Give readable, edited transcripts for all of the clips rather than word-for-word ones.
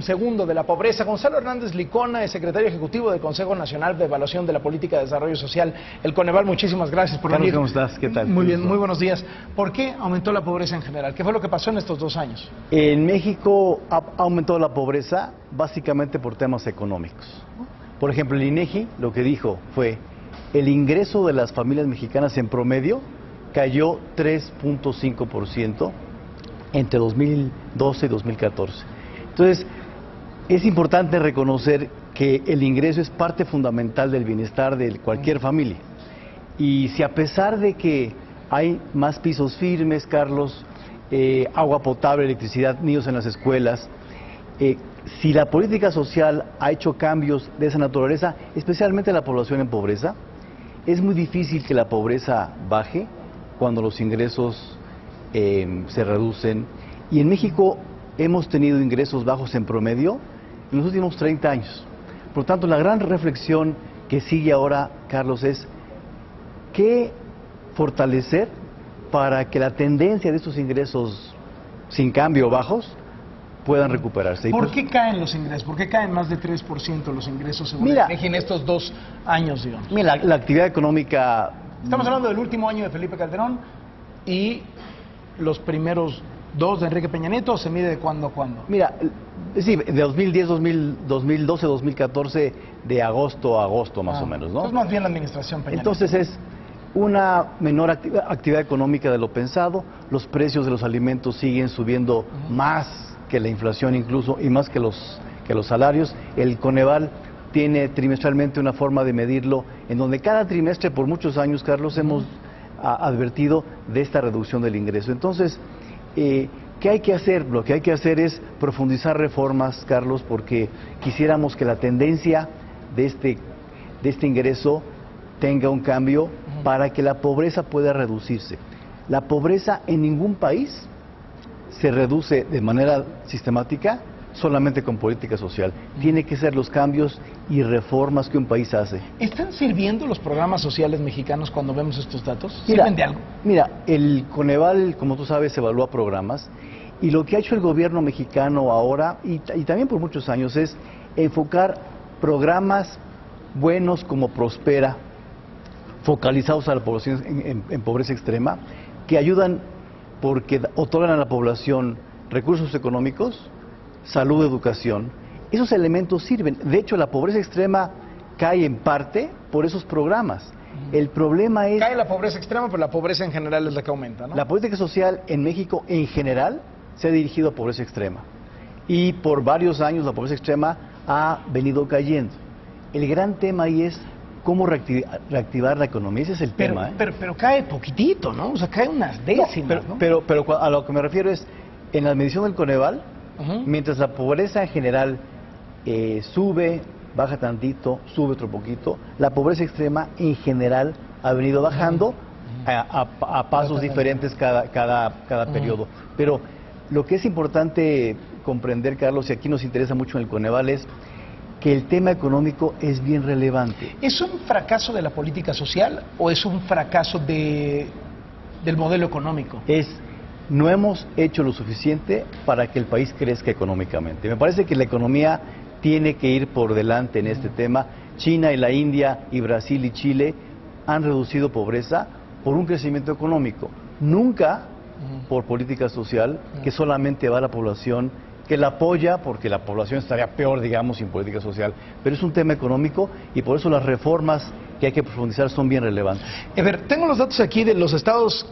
Segundo de la pobreza. Gonzalo Hernández Licona es secretario ejecutivo del Consejo Nacional de Evaluación de la Política de Desarrollo Social, el Coneval. Muchísimas gracias por venir. ¿Cómo estás? ¿Qué tal? Muy bien, muy buenos días. ¿Por qué aumentó la pobreza en general? ¿Qué fue lo que pasó en estos 2 años? En México ha aumentado la pobreza básicamente por temas económicos. Por ejemplo, el INEGI lo que dijo fue: el ingreso de las familias mexicanas en promedio cayó 3.5% entre 2012 y 2014. Entonces, es importante reconocer que el ingreso es parte fundamental del bienestar de cualquier familia. Y si a pesar de que hay más pisos firmes, Carlos, agua potable, electricidad, niños en las escuelas, si la política social ha hecho cambios de esa naturaleza, especialmente la población en pobreza, es muy difícil que la pobreza baje cuando los ingresos se reducen. Y en México hemos tenido ingresos bajos en promedio en los últimos 30 años. Por lo tanto, la gran reflexión que sigue ahora, Carlos, es qué fortalecer para que la tendencia de estos ingresos sin cambio bajos puedan recuperarse. ¿Por qué caen los ingresos? ¿Por qué caen más de 3% los ingresos según el INEGI en estos 2 años, digamos? Mira, la actividad económica... Estamos hablando del último año de Felipe Calderón y los primeros 2 de Enrique Peña Nieto. ¿Se mide de cuándo a cuándo? Mira, sí, de 2010, 2012, 2014, de agosto a agosto más o menos, ¿no? Entonces más bien la administración Peña Nieto. Entonces es una menor actividad económica de lo pensado, los precios de los alimentos siguen subiendo más que la inflación incluso y más que los salarios. El Coneval tiene trimestralmente una forma de medirlo en donde cada trimestre por muchos años, Carlos, hemos advertido de esta reducción del ingreso. Entonces, ¿qué hay que hacer? Lo que hay que hacer es profundizar reformas, Carlos, porque quisiéramos que la tendencia de este ingreso tenga un cambio para que la pobreza pueda reducirse. La pobreza en ningún país se reduce de manera sistemática solamente con política social. Tiene que ser los cambios y reformas que un país hace. ¿Están sirviendo los programas sociales mexicanos cuando vemos estos datos? ¿Sirven de algo? Mira, el Coneval, como tú sabes, evalúa programas y lo que ha hecho el gobierno mexicano ahora y también por muchos años es enfocar programas buenos como Prospera, focalizados a la población en pobreza extrema, que ayudan porque otorgan a la población recursos económicos, salud, educación. Esos elementos sirven. De hecho, la pobreza extrema cae en parte por esos programas. El problema es... Cae la pobreza extrema, pero la pobreza en general es la que aumenta, ¿no? La política social en México en general se ha dirigido a pobreza extrema. Y por varios años la pobreza extrema ha venido cayendo. El gran tema ahí es cómo reactivar la economía. Ese es el tema. Pero cae poquitito, ¿no? O sea, cae unas décimas, ¿no? Pero a lo que me refiero es, en la medición del Coneval, mientras la pobreza en general sube, baja tantito, sube otro poquito, la pobreza extrema en general ha venido bajando a pasos diferentes cada periodo. Pero lo que es importante comprender, Carlos, y aquí nos interesa mucho en el Coneval, es que el tema económico es bien relevante. ¿Es un fracaso de la política social o es un fracaso del modelo económico? No hemos hecho lo suficiente para que el país crezca económicamente. Me parece que la economía tiene que ir por delante en este tema. China y la India y Brasil y Chile han reducido pobreza por un crecimiento económico. Nunca por política social, que solamente va a la población, que la apoya, porque la población estaría peor, digamos, sin política social. Pero es un tema económico y por eso las reformas que hay que profundizar son bien relevantes. A ver, tengo los datos aquí de los estados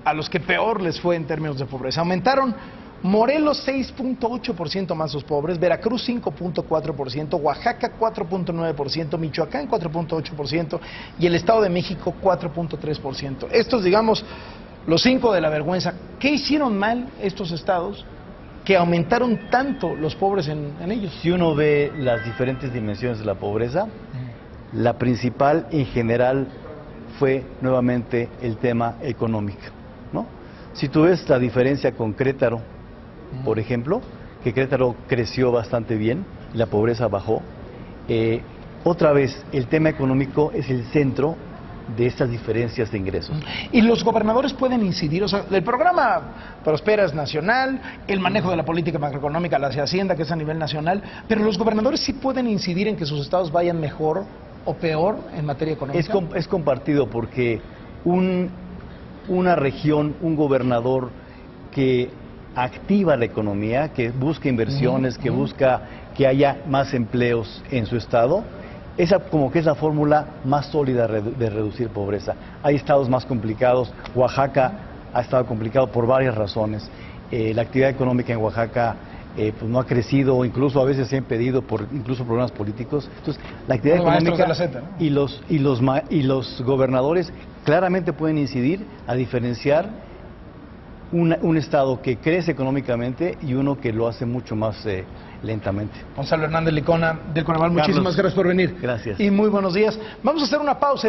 a los que peor les fue en términos de pobreza. Aumentaron Morelos 6.8% más los pobres, Veracruz 5.4%, Oaxaca 4.9%, Michoacán 4.8% y el Estado de México 4.3%. Estos, digamos, los 5 de la vergüenza. ¿Qué hicieron mal estos estados que aumentaron tanto los pobres en ellos? Si uno ve las diferentes dimensiones de la pobreza, la principal en general fue nuevamente el tema económico, ¿no? Si tú ves la diferencia con Querétaro, por ejemplo, que Querétaro creció bastante bien, y la pobreza bajó, otra vez el tema económico es el centro de estas diferencias de ingresos. Y los gobernadores pueden incidir, o sea, el programa Prospera es nacional, el manejo de la política macroeconómica hacia Hacienda, que es a nivel nacional, pero los gobernadores sí pueden incidir en que sus estados vayan mejor o peor en materia económica. Es compartido porque una región, un gobernador que activa la economía, que busca inversiones, que busca que haya más empleos en su estado, esa como que es la fórmula más sólida de reducir pobreza. Hay estados más complicados. Oaxaca ha estado complicado por varias razones. La actividad económica en Oaxaca pues no ha crecido, incluso a veces se ha impedido por incluso problemas políticos. Entonces, la actividad económica y los gobernadores claramente pueden incidir a diferenciar un estado que crece económicamente y uno que lo hace mucho más lentamente. Gonzalo Hernández Licona del Coneval, muchísimas gracias por venir. Gracias. Y muy buenos días. Vamos a hacer una pausa.